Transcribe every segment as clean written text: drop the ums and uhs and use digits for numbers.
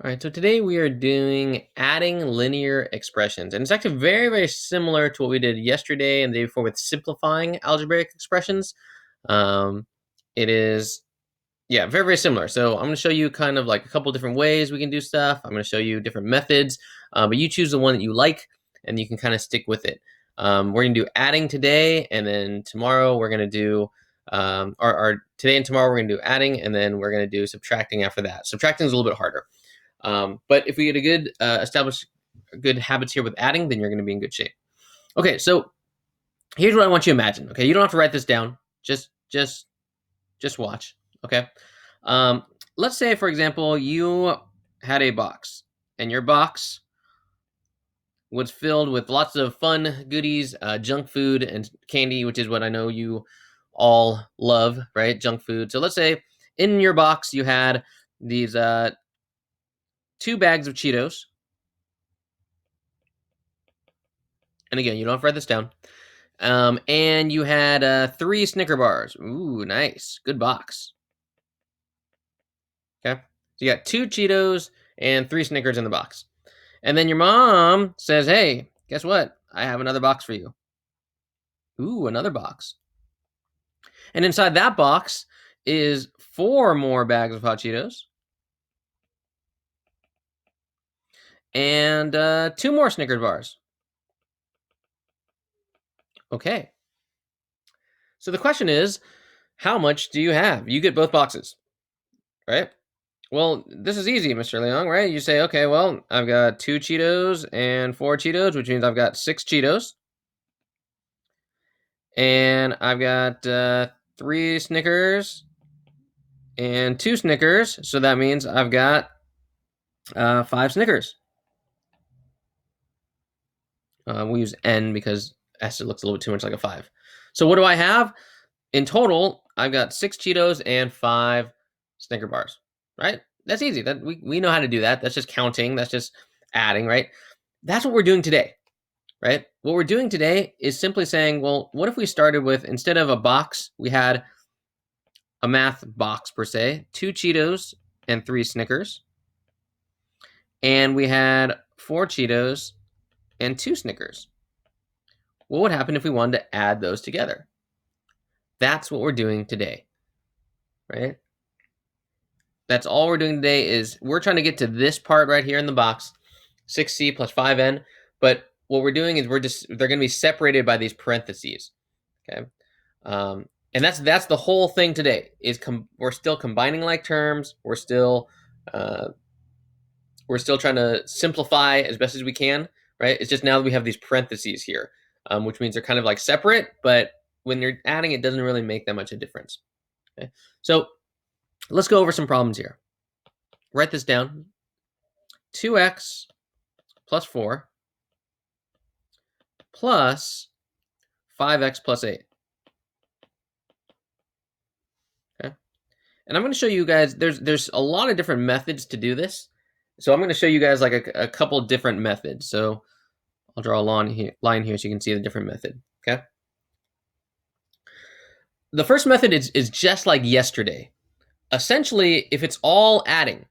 All right, so today we are doing adding linear expressions. And it's actually very, very similar to what we did yesterday and the day before with simplifying algebraic expressions. Um, it is, yeah, very, very similar. So I'm going to show you kind of like a couple different ways we can do stuff. I'm going to show you different methods, but you choose the one that you like and you can kind of stick with it. We're going to do adding today, and then tomorrow we're going to do, or today and tomorrow we're going to do adding, and then we're going to do subtracting after that. Subtracting is a little bit harder. But if we get a good establish good habits here with adding, then you're going to be in good shape. Okay, so here's what I want you to imagine. Okay, you don't have to write this down. Just watch. Okay. Um, let's say, for example, you had a box, and your box was filled with lots of fun goodies, junk food and candy, which is what I know you all love, right? Junk food. So let's say in your box you had these 2 bags of Cheetos. And again, you don't have to write this down. And you had 3 Snicker bars. Ooh, nice. Good box. Okay. So you got 2 Cheetos and 3 Snickers in the box. And then your mom says, hey, guess what? I have another box for you. Ooh, another box. And inside that box is 4 more bags of hot Cheetos and 2 more Snickers bars. Okay. So the question is, how much do you have? You get both boxes, right? Well, this is easy, Mr. Leong, right? You say, okay, well, I've got 2 Cheetos and 4 Cheetos, which means I've got 6 Cheetos. And I've got 3 Snickers and 2 Snickers. So that means I've got 5 Snickers. We'll use N because S looks a little bit too much like a 5. So what do I have? In total, I've got 6 Cheetos and 5 Snicker bars, right? That's easy. That we know how to do that. That's just counting. That's just adding, right? That's what we're doing today, right? What we're doing today is simply saying, well, what if we started with, instead of a box, we had a math box per se, 2 Cheetos and 3 Snickers, and we had 4 Cheetos and 2 Snickers. What would happen if we wanted to add those together? That's what we're doing today, right? That's all we're doing today is we're trying to get to this part right here in the box, 6c plus 5n, but what we're doing is they're going to be separated by these parentheses, okay? And that's the whole thing today is we're still combining like terms. We're still trying to simplify as best as we can, right? It's just now that we have these parentheses here, which means they're kind of like separate, but when you're adding, it doesn't really make that much of a difference. Okay, so let's go over some problems here. Write this down. 2x plus 4 plus 5x plus 8. Okay, and I'm going to show you guys, there's a lot of different methods to do this. So I'm going to show you guys like a couple different methods. So I'll draw a line here so you can see the different method, okay? The first method is just like yesterday. Essentially, if it's all adding,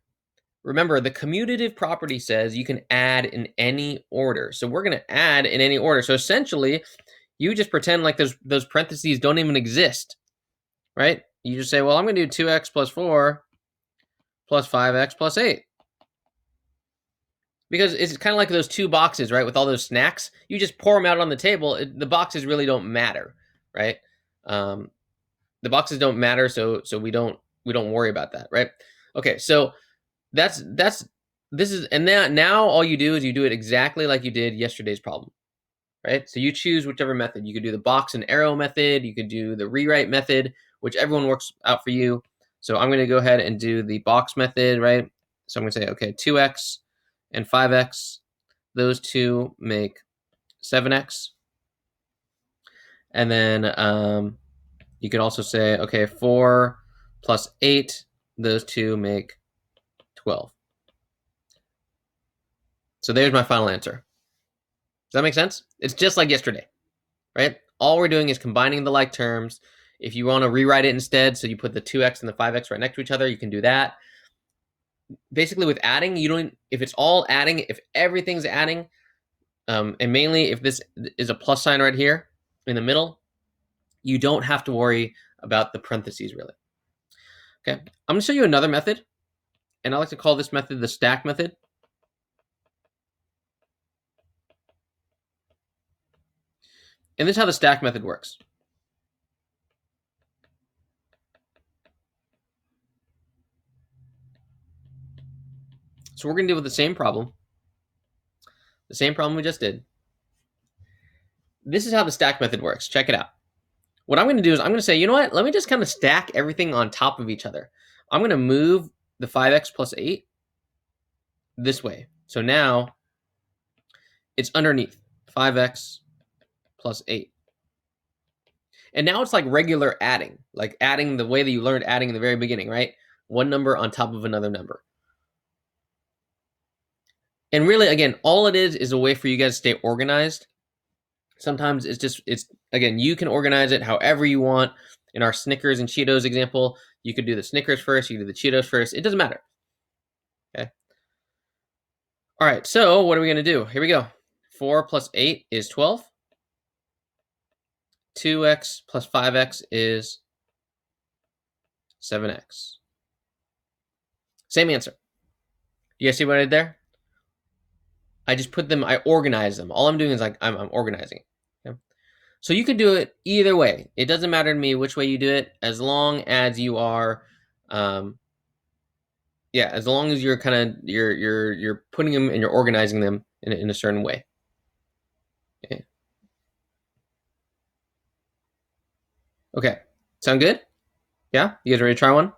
remember the commutative property says you can add in any order. So we're going to add in any order. So essentially, you just pretend like those parentheses don't even exist, right? You just say, well, I'm going to do 2x plus 4 plus 5x plus 8. Because it's kind of like those 2 boxes, right? With all those snacks, you just pour them out on the table. The boxes really don't matter, right? The boxes don't matter, so we don't worry about that, right? Okay, so this is, and now all you do is you do it exactly like you did yesterday's problem, right? So you choose whichever method. You could do the box and arrow method. You could do the rewrite method, which everyone works out for you. So I'm going to go ahead and do the box method, right? So I'm going to say, okay, 2x and 5x, those two make 7x. And then you could also say, okay, 4 plus 8, those two make 12. So there's my final answer. Does that make sense? It's just like yesterday, right? All we're doing is combining the like terms. If you want to rewrite it instead, so you put the 2x and the 5x right next to each other, you can do that. basically with adding, you don't, if it's all adding, if everything's adding, and mainly if this is a plus sign right here in the middle, you don't have to worry about the parentheses really. Okay, I'm gonna show you another method, and I like to call this method the stack method. And this is how the stack method works. So we're gonna deal with the same problem we just did. This is how the stack method works. Check it out. What I'm going to do is I'm going to say, you know what? Let me just kind of stack everything on top of each other. I'm going to move the 5x plus 8 this way. So now it's underneath 5x plus 8. And now it's like regular adding, like adding the way that you learned adding in the very beginning, right? One number on top of another number. And really, again, all it is a way for you guys to stay organized. Sometimes it's again, you can organize it however you want. In our Snickers and Cheetos example, you could do the Snickers first, you could do the Cheetos first. It doesn't matter. Okay. All right, so what are we going to do? Here we go. 4 plus 8 is 12. 2x plus 5x is 7x. Same answer. You guys see what I did there? I just put them, I organize them. All I'm doing is like, I'm organizing. Okay? So you could do it either way. It doesn't matter to me which way you do it, as long as you are, as long as you're kind of, you're putting them and you're organizing them in a certain way. Okay. Okay. Sound good? Yeah? You guys ready to try one?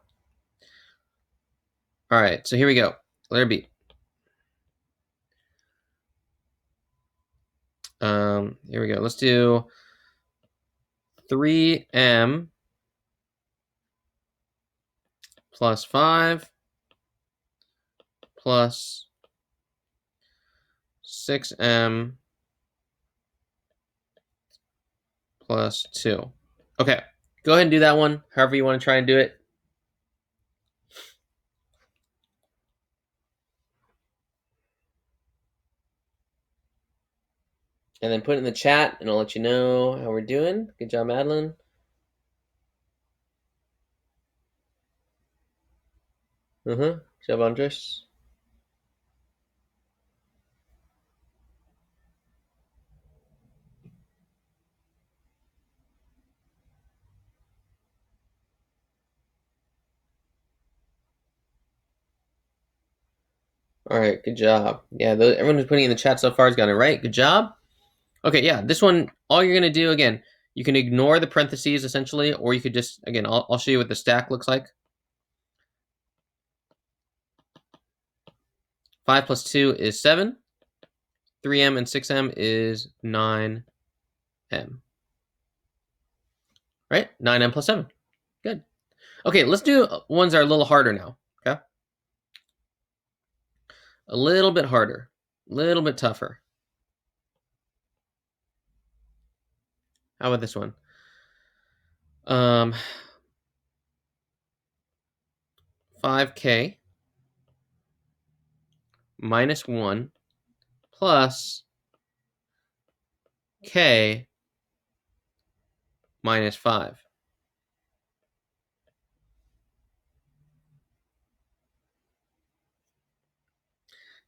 All right, so here we go. Letter B. Here we go. Let's do 3m plus 5 plus 6m plus 2. Okay, go ahead and do that one, however you want to try and do it. And then put it in the chat, and I'll let you know how we're doing. Good job, Madeline. Good job, Andres. All right, good job. Yeah, everyone who's putting in the chat so far has got it right. Good job. Okay, yeah, this one, all you're going to do, again, you can ignore the parentheses, essentially, or you could just, again, I'll show you what the stack looks like. 5 plus 2 is 7. 3m and 6m is 9m. Right? 9m plus 7. Good. Okay, let's do ones that are a little harder now. Okay? A little bit harder. A little bit tougher. How about this one? 5k minus 1 plus k minus 5.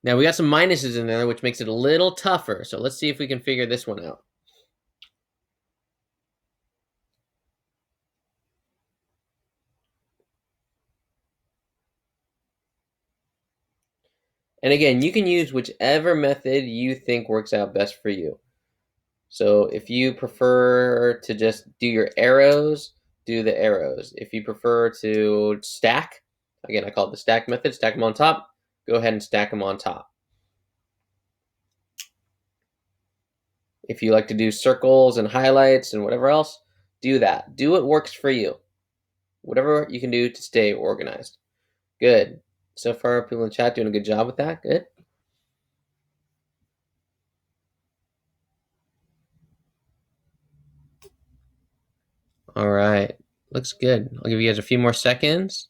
Now we got some minuses in there, which makes it a little tougher. So let's see if we can figure this one out. And again, you can use whichever method you think works out best for you. So if you prefer to just do your arrows, do the arrows. If you prefer to stack, again, I call it the stack method, stack them on top, go ahead and stack them on top. If you like to do circles and highlights and whatever else, do that. Do what works for you. Whatever you can do to stay organized. Good. So far, people in the chat doing a good job with that. Good. All right. Looks good. I'll give you guys a few more seconds.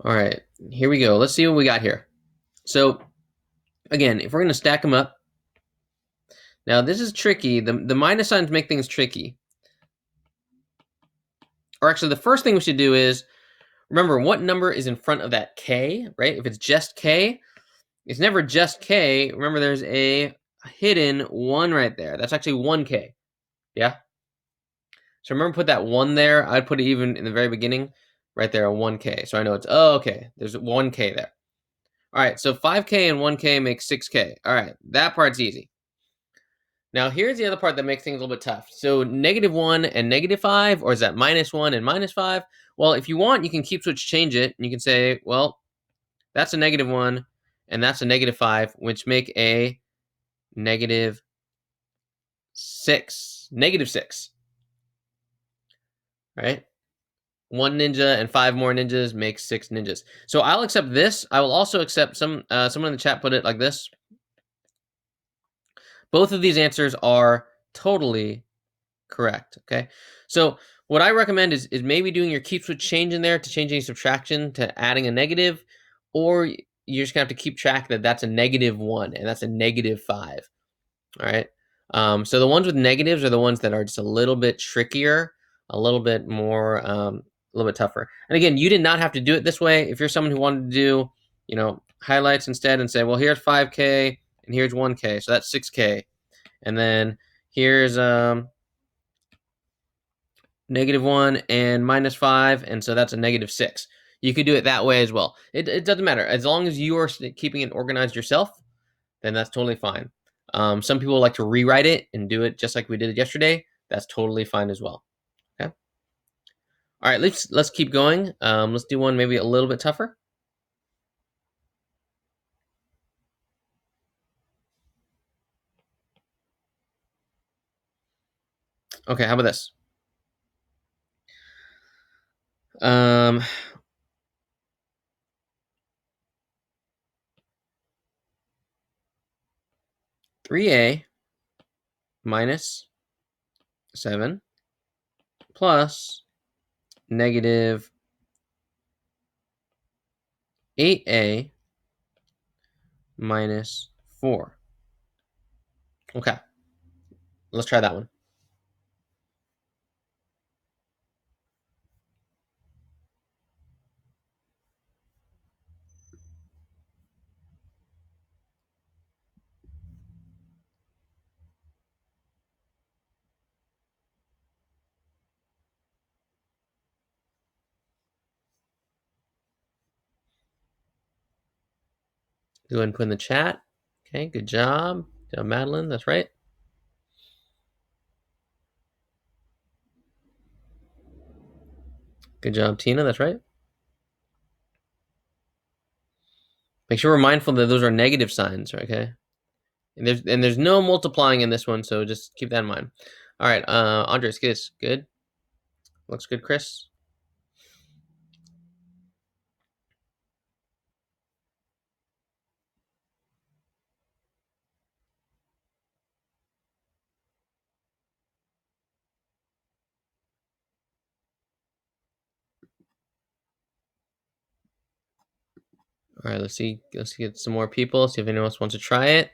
All right, here we go. Let's see what we got here. So again, if we're going to stack them up, now this is tricky. The minus signs make things tricky. Or actually, the first thing we should do is remember what number is in front of that k, right? If it's just k, it's never just k. Remember, there's a hidden 1 right there. That's actually 1k, yeah? So remember, put that 1 there. I'd put it even in the very beginning, right there, a 1k. So I know it's, oh, okay, there's 1k there. All right, so 5k and 1k makes 6k. All right, that part's easy. Now, here's the other part that makes things a little bit tough. So -1 and -5, or is that -1 and -5? Well, if you want, you can keep switch change it, and you can say, well, that's a -1, and that's a -5, which make a -6. -6, right? 1 ninja and 5 more ninjas makes 6 ninjas. So I'll accept this. I will also accept someone in the chat put it like this. Both of these answers are totally correct, okay? So what I recommend is maybe doing your keep switch change in there to change any subtraction to adding a negative, or you're just gonna have to keep track that that's a -1 and that's a -5, all right? So the ones with negatives are the ones that are just a little bit trickier, a little bit more, a little bit tougher. And again, you did not have to do it this way. If you're someone who wanted to do, highlights instead and say, well, here's 5k and here's 1k, so that's 6k, and then here's -1 and -5, and so that's a -6. You could do it that way as well. It doesn't matter. As long as you are keeping it organized yourself, then that's totally fine. Some people like to rewrite it and do it just like we did it yesterday. That's totally fine as well. Okay. All right, let's keep going. Let's do one maybe a little bit tougher. Okay, how about this? 3a minus 7 plus -8a minus 4. Okay, let's try that one. Go ahead and put in the chat. Okay, good job. Good job, Madeline. That's right. Good job, Tina. That's right. Make sure we're mindful that those are negative signs, okay? And there's no multiplying in this one, so just keep that in mind. All right, Andres, good. Looks good, Chris. All right, let's see. Let's get some more people. See if anyone else wants to try it.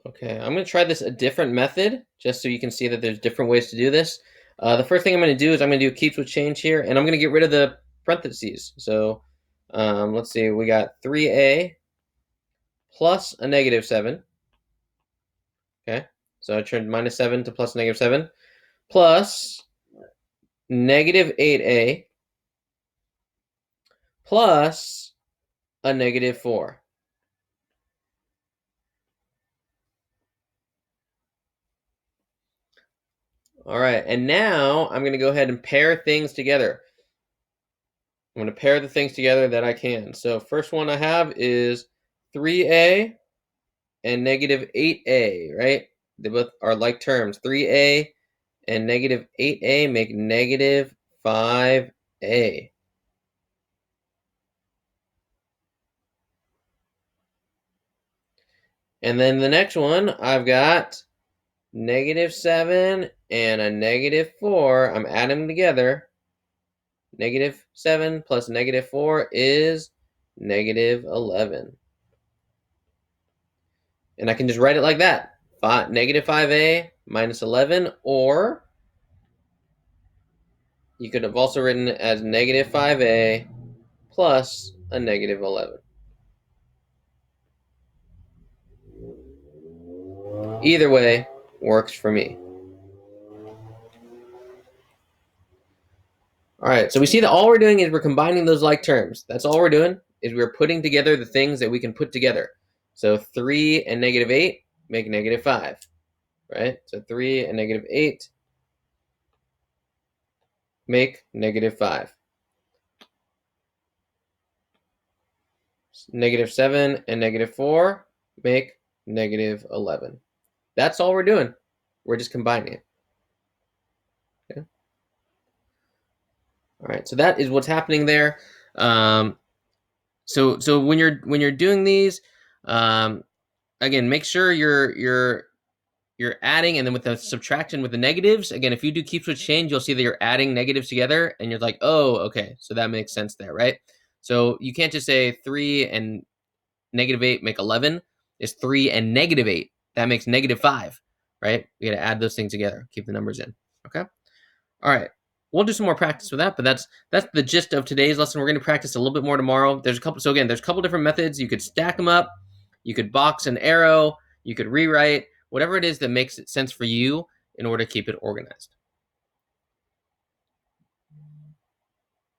Okay, I'm going to try this a different method, just so you can see that there's different ways to do this. The first thing I'm going to do is I'm going to do a keep with change here, and I'm going to get rid of the parentheses. So let's see, we got 3a plus a -7. Okay, so I turned -7 to plus -7, plus -8a plus a -4. All right, and now I'm going to go ahead and pair things together. I'm going to pair the things together that I can. So first one I have is 3a and negative 8a, right? They both are like terms. 3a and negative 8a make negative 5a. And then the next one, I've got negative 7 and a negative 4. I'm adding them together. Negative 7 plus negative 4 is negative 11. And I can just write it like that. Negative 5a minus 11, or you could have also written it as negative 5a plus a negative 11. Either way works for me. All right, so we see that all we're doing is we're combining those like terms. That's all we're doing, is we're putting together the things that we can put together. So 3 and negative 8 make negative 5, right? So 3 and negative 8 make negative 5. Negative 7 and negative 4 make negative 11. That's all we're doing. We're just combining it. Okay. All right, so that is what's happening there. So when you're doing these, again, make sure you're adding, and then with the subtraction with the negatives, again, if you do keep switch change, you'll see that you're adding negatives together, and you're like, oh, okay, so that makes sense there, right? So you can't just say 3 and negative 8 make 11. It's 3 and negative 8. That makes negative 5, right? We got to add those things together, keep the numbers in, okay? All right. We'll do some more practice with that, but that's the gist of today's lesson. We're going to practice a little bit more tomorrow. There's a couple different methods. You could stack them up. You could box an arrow. You could rewrite. Whatever it is that makes sense for you in order to keep it organized.